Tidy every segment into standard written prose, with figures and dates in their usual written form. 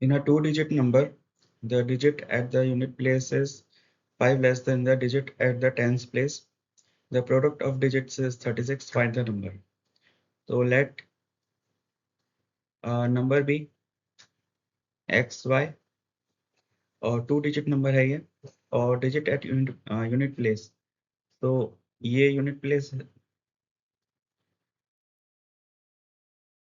In a two-digit number, the digit at the unit place is 5 less than the digit at the tens place. The product of digits is 36. Find the number. So let number be xy और two-digit number है ये और digit at unit place. तो ये unit place है,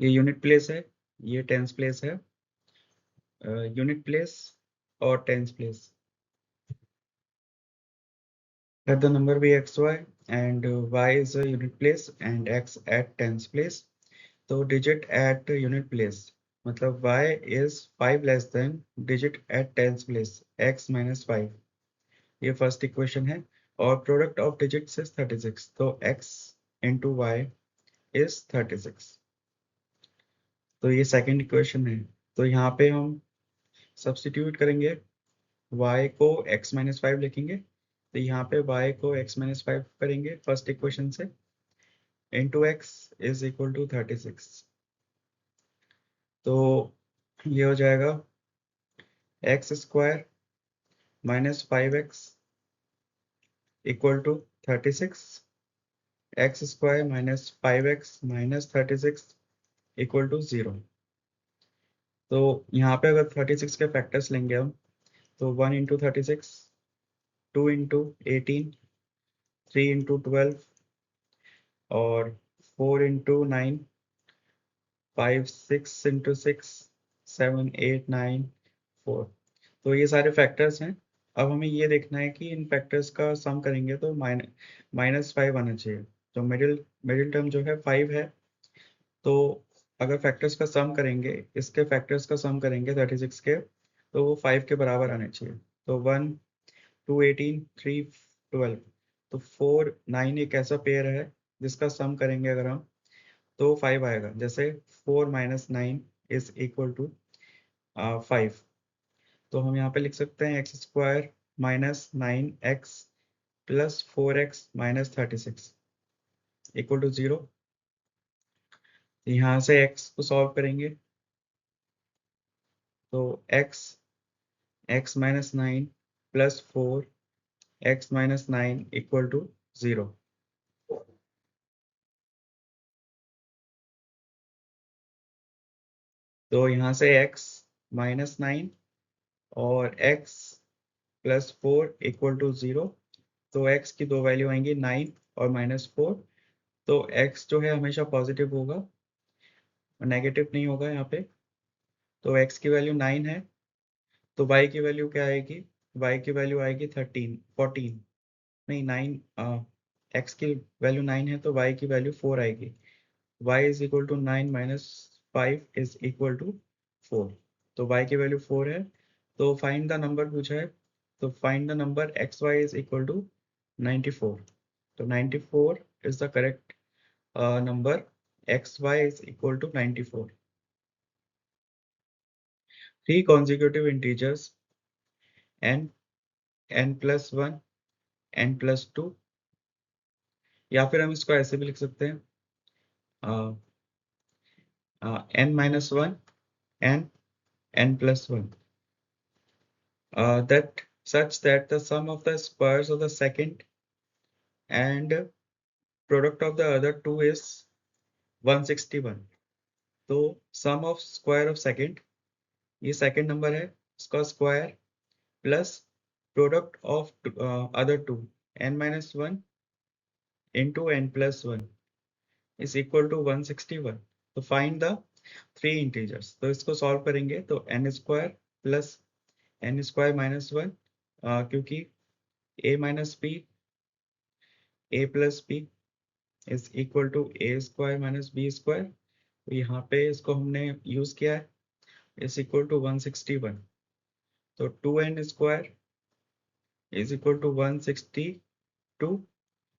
ये unit place है, ये tens place है, unit place और tens place. Let the number be xy and y is a unit place and x at tens place. तो digit at unit place मतलब y is 5 less than digit at tens place x minus 5. ये first equation है और product of digits is 36. तो x into y is 36. तो ये second equation है. तो यहाँ पे हम सब्स्टिट्यूट करेंगे, y को x minus 5 लिखेंगे. तो यहाँ पे y को x minus 5 करेंगे फर्स्ट इक्वेशन से into x is equal to 36. तो ये हो जाएगा x square minus 5x equal to 36. X square minus 5x minus 36 equal to 0. तो यहाँ पे अगर 36 के फैक्टर्स लेंगे हम तो 1 इंटू 36, 2 इंटू 18, 3 इंटू 12 और 4 इंटू 9, 5 6 इंटू 6, 7 8 9 4. तो ये सारे फैक्टर्स हैं. अब हमें ये देखना है कि इन फैक्टर्स का सम करेंगे तो -5 आना चाहिए. तो मिडिल टर्म जो है 5 है. तो अगर फैक्टर्स का सम करेंगे, इसके फैक्टर्स का सम करेंगे 36 के, तो वो 5 के बराबर आने चाहिए. तो 1 2 18 3 12. तो 4 9 एक ऐसा पेयर है जिसका सम करेंगे अगर हम तो 5 आएगा. जैसे 4 माइनस 9 इज इक्वल टू 5. तो हम यहाँ पे लिख सकते हैं x square minus 9x plus 4x minus 36 equal to 0. यहाँ से x को सॉल्व करेंगे तो x minus 9 plus 4x minus 9 equal to 0. तो यहाँ से x माइनस 9 और x प्लस 4 इक्वल टू 0. तो x की दो वैल्यू आएंगी 9 और -4. तो x जो है हमेशा पॉजिटिव होगा, नेगेटिव नहीं होगा यहाँ पे. तो x की वैल्यू 9 है तो y की वैल्यू क्या आएगी? y की वैल्यू आएगी 14 नहीं 9. x की वैल्यू 9 है तो y की वैल्यू 4 आएगी. y is equal to 9 minus 5 is equal to 4. तो y की वैल्यू 4 है. तो फाइंड द नंबर पूछा है. तो find the number xy is equal to 94. तो 94 is the correct number. xy is equal to 94. Three consecutive integers n plus 1, n plus 2. या फिर हम इसको ऐसे भी लिख सकते हैं n minus 1 n plus 1. That such that the sum of the squares of the second and product of the other two is 161. तो sum of square of second, ये सेकंड नंबर है, इसका square plus product of other two n minus 1 into n plus 1 is equal to 161. तो find the three integers. तो इसको solve करेंगे तो n square plus n square minus 1, क्योंकि a minus b a plus b is equal to a square minus b square. तो यहाँ पे इसको हमने यूज किया है, इज इक्वल टू 161. तो 2n square is equal to 162.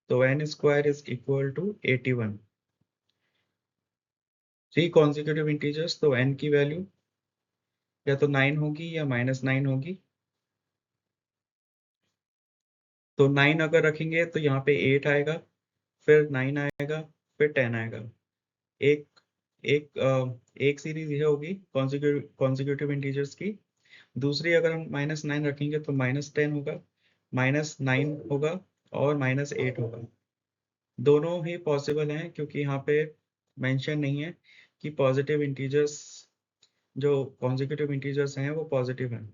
तो n square is equal to 81. Three consecutive integers, तो n की वैल्यू या तो 9 होगी या -9 होगी. तो 9 अगर रखेंगे तो यहाँ पे 8 आएगा, फिर 9 आएगा, फिर 10 आएगा. एक एक सीरीज ये होगी कॉन्जिक्यूटिव इंटीजर्स की। दूसरी अगर हम -9 रखेंगे तो -10 होगा, -9 होगा और -8 होगा। दोनों ही पॉसिबल हैं क्योंकि यहाँ पे मेंशन नहीं है कि पॉजिटिव इंटीजर्स, जो कॉन्जिक्यूटिव इंटीजर्स हैं वो पॉजिटिव हैं।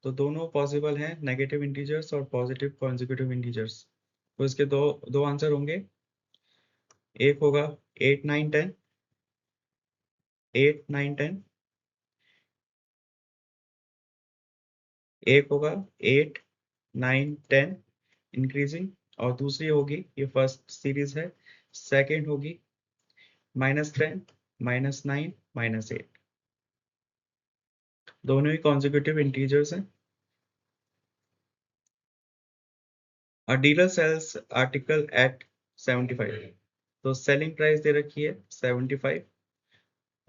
तो दोनों पॉसिबल हैं, नेगेटिव इंटीजर्स और पॉजिटिव कॉन्जिक्यूटिव इंटीजर्स। तो इसके दो दो आंसर होंगे। एक होगा 8 9 10, 8 9 10। एक होगा 8 9 10 इंक्रीजिंग, और दूसरी होगी, ये फर्स्ट सीरीज है, सेकेंड होगी -10 -9 -8। दोनों ही कॉन्जिक्यूटिव इंटीजर्स हैं। A dealer sells article at 75, तो सेलिंग प्राइस दे रखी है 75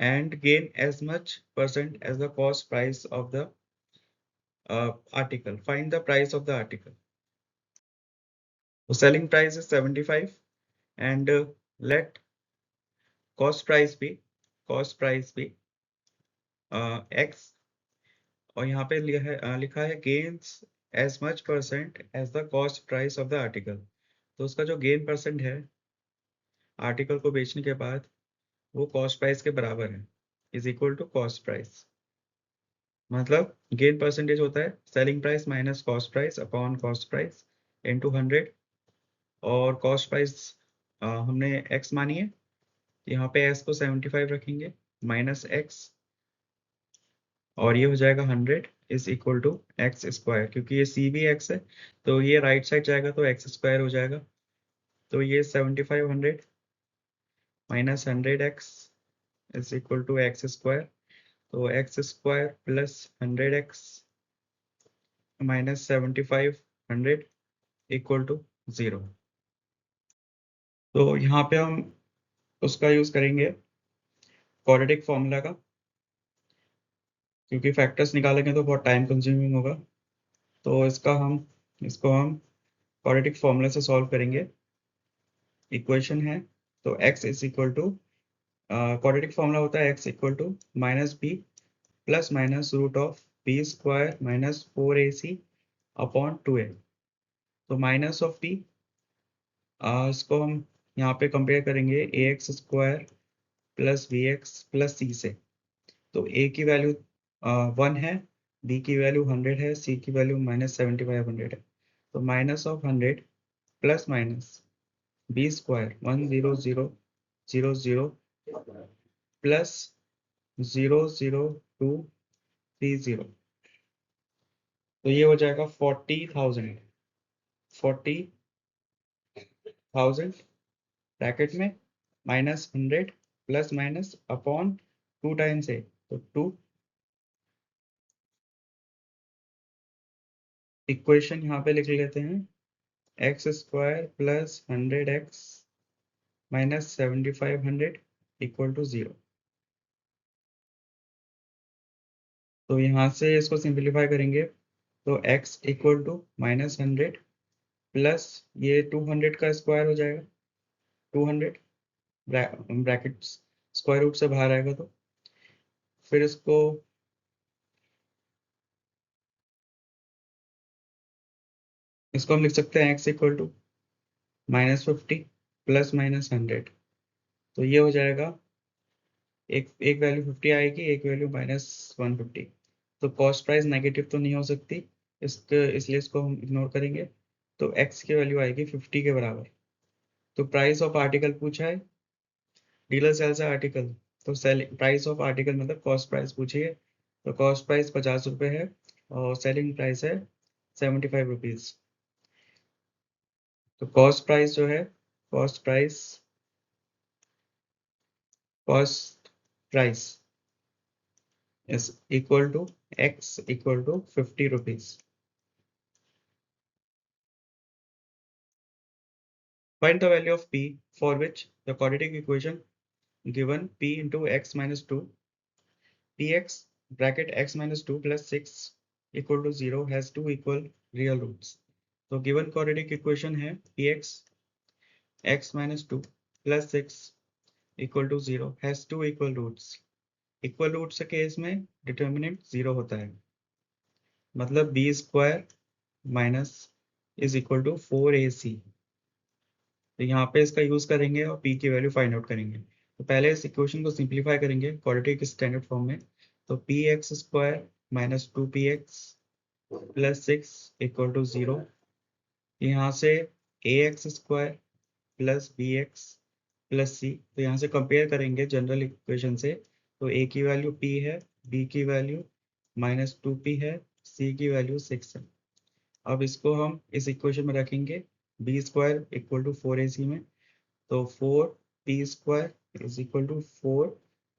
and gain as much percent as the cost price of the article. Find the price of the article. So selling price is 75 and let cost price be x, और यहाँ पे लिखा है gains as much percent as the cost price of the article। तो उसका जो gain percent है article को बेचने के बाद वो कॉस्ट प्राइस के बराबर है, is equal to cost price. मतलब गेन परसेंटेज होता है selling price minus cost price upon cost price into 100। और कॉस्ट प्राइस हमने x मानी है, यहाँ पे s को 75 रखेंगे माइनस x, और ये हो जाएगा 100 is equal to x square. क्योंकि ये c भी x है तो ये राइट साइड जाएगा तो x स्क्वायर हो जाएगा। तो ये 75 100 minus 100x is equal to x square. तो x square plus 100x minus 75 100 equal to 0। तो यहाँ पे हम उसका यूज करेंगे क्वाड्रेटिक फॉर्मूला का, क्योंकि फैक्टर्स निकालेंगे तो बहुत टाइम कंज्यूमिंग होगा। तो इसको हम क्वाड्रेटिक फॉर्मूला से सॉल्व करेंगे। इक्वेशन है तो x is equal to, quadratic formula होता है x equal to minus b plus minus root of b square minus 4ac upon 2a। तो माइनस ऑफ b, इसको हम यहाँ पे कंपेयर करेंगे ax square plus b x plus c से। तो a की वैल्यू 1 है, b की वैल्यू 100 है, c की वैल्यू -7500 है। तो minus of 100 plus minus b square 100 plus 00230। तो ये हो जाएगा 40,000 ब्रैकेट में minus 100 plus minus upon 2 times a, तो 2। इक्वेशन यहाँ पे लिख लेते हैं x square plus 100x minus 7500 equal to 0। तो यहाँ से इसको सिंप्लीफाई करेंगे तो x इक्वल टू -100 प्लस ये 200 का स्क्वायर हो जाएगा, 200 ब्रैकेट स्क्वायर रूट से बाहर आएगा। तो फिर इसको हम लिख सकते हैं x इक्वल टू -50 प्लस -100। तो ये हो जाएगा, एक एक वैल्यू 50 आएगी, एक वैल्यू -150। तो कॉस्ट प्राइस नेगेटिव तो नहीं हो सकती, इसलिए इसको हम इग्नोर करेंगे। तो x की वैल्यू आएगी 50 के बराबर। तो प्राइस ऑफ आर्टिकल पूछा है, डीलर सेल्स है आर्टिकल, तो सेलिंग प्राइस ऑफ आर्टिकल मतलब कॉस्ट प्राइस पूछिए। तो कॉस्ट प्राइस 50 रुपये है और सेलिंग प्राइस है 75 रुपीज। तो कॉस्ट प्राइस जो है, cost price is equal to x equal to 50 rupees. Find the value of p for which the quadratic equation given p into x minus 2 px bracket x minus 2 plus 6 equal to 0 has two equal real roots. तो given quadratic equation है px x minus 2 plus 6 equal to 0 has two equal roots. Equal roots के case में determinant 0 होता है, मतलब b square minus is equal to 4ac। तो यहाँ पे इसका यूज करेंगे और p की वैल्यू फाइंड आउट करेंगे। तो पहले इस इक्वेशन को सिंप्लीफाई करेंगे क्वाड्रेटिक स्टैंडर्ड फॉर्म में। तो px square minus 2px plus 6 equal to 0। यहाँ से ax square plus bx plus c, तो यहाँ से कंपेयर करेंगे जनरल इक्वेशन से। तो a की वैल्यू p है, b की वैल्यू माइनस 2p है, c की वैल्यू 6 है। अब इसको हम इस इक्वेशन में रखेंगे B square equal to 4ac में। तो 4p square is equal to 4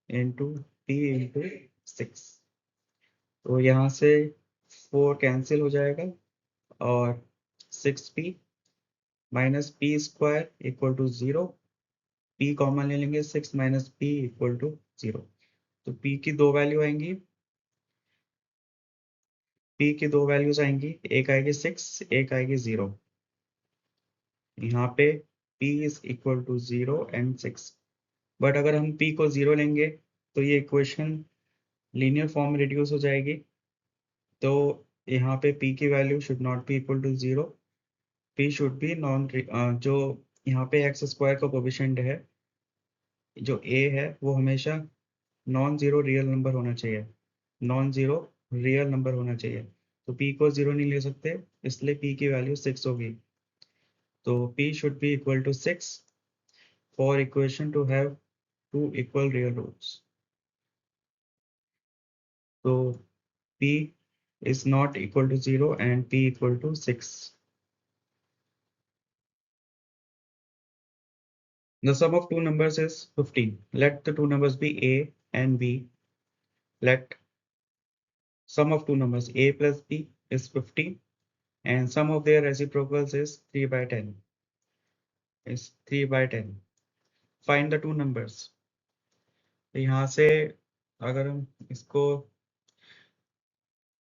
into p into 6। तो यहाँ से 4 कैंसिल हो जाएगा और 6p minus p square equal to 0। p common ले लेंगे, 6 माइनस पी इक्वल टू 0। तो p की दो वैल्यू आएंगी, p की दो वैल्यूज आएंगी, एक आएगी 6, एक आएगी 0। यहाँ पे p is equal to 0 and 6। But अगर हम p को 0 लेंगे तो ये इक्वेशन लीनियर फॉर्म में रिड्यूस हो जाएगी। तो यहाँ पे p की value should not be equal to 0, p should be non, जो यहाँ पे एक्स स्क्वायर का कोफिशिएंट है, जो a है, वो हमेशा नॉन जीरो रियल नंबर होना चाहिए, नॉन जीरो रियल नंबर होना चाहिए। तो p को 0 नहीं ले सकते, इसलिए p की वैल्यू 6 होगी। तो p should be equal to 6 for equation to have two equal real roots. तो p is not equal to 0 and p equal to 6. The sum of two numbers is 15. Let the two numbers be a and b. Let sum of two numbers a plus b is 15 and sum of their reciprocals is 3 by 10. Is 3 by 10. Find the two numbers. तो यहाँ से अगर हम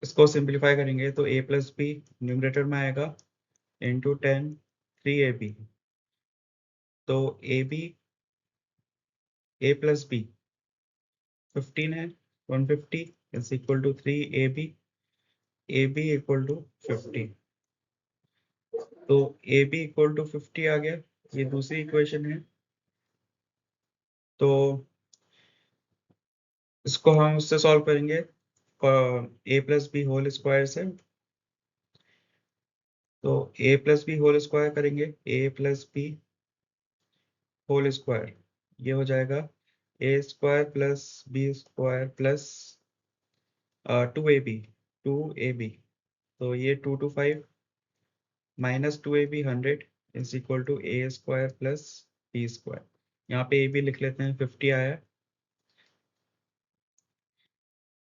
इसको simplify करेंगे तो a plus B numerator में आएगा इंटू 10 3ab। तो a प्लस बी 15 है, 150 is equal to 3ab, ab equal to 50। तो ab इक्वल टू 50 आ गया, ये दूसरी इक्वेशन है। तो इसको हम उससे सॉल्व करेंगे a plus B whole square से। तो a plus B whole square करेंगे, a plus B whole square, ये हो जाएगा a square plus B square plus 2ab। तो ये 2 to 5 minus 2ab 100 is equal to a square plus B square. यहाँ पे ab लिख लेते हैं, 50 आया।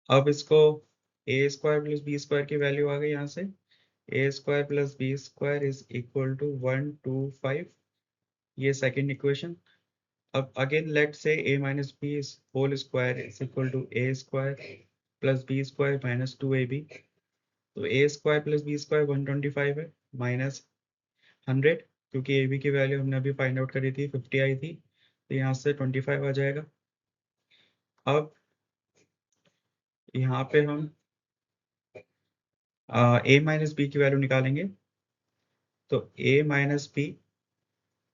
अब इसको a square plus B square की वैल्यू आ गई यहाँ से, a square plus B square is equal to 125। ये सेकेंड इक्वेशन। अब again let say a minus B whole square is equal to a square plus B square minus 2ab। तो a square plus B square 125 है minus 100, क्योंकि ab की value हमने अभी find out करी थी, 50 आई थी, तो यहाँ से 25 आ जाएगा। अब यहाँ पे हम a माइनस बी की वैल्यू निकालेंगे। तो a minus B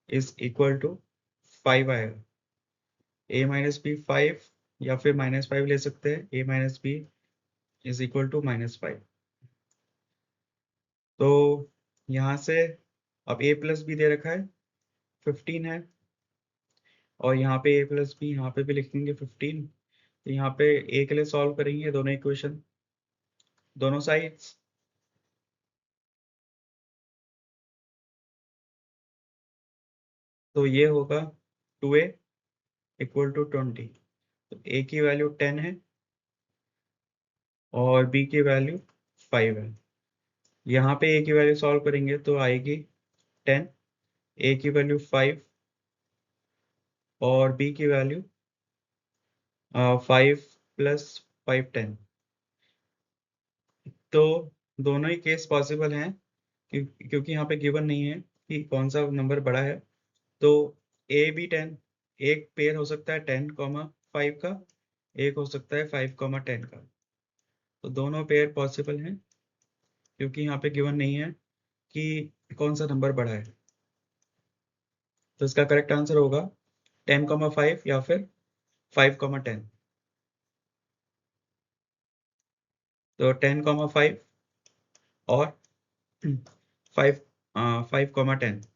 is equal to 5 आएगा। a माइनस बी 5 या फिर -5 ले सकते हैं, a minus B is equal to -5। तो यहाँ से अब a प्लस बी दे रखा है 15 है, और यहाँ पे a प्लस बी यहाँ पे भी लिख देंगे 15। तो यहाँ पे a के लिए सॉल्व करेंगे दोनों इक्वेशन, दोनों साइड्स। तो ये होगा 2a इक्वल टू 20। तो a की वैल्यू 10 है और b की वैल्यू 5 है। यहाँ पे a की वैल्यू सॉल्व करेंगे तो आएगी 10, a की वैल्यू 5 और b की वैल्यू 5 प्लस 5 10। तो दोनों ही केस पॉसिबल हैं, क्योंकि यहाँ पे गिवन नहीं है कि कौन सा नंबर बड़ा है। तो a भी 10 एक पेयर हो सकता है 10,5 का, एक हो सकता है 5,10 का। तो दोनों पेयर पॉसिबल हैं क्योंकि यहाँ पे गिवन नहीं है कि कौन सा नंबर बड़ा है। तो इसका करेक्ट आंसर होगा 10,5 या फिर 5,10। तो 10,5 और 5,10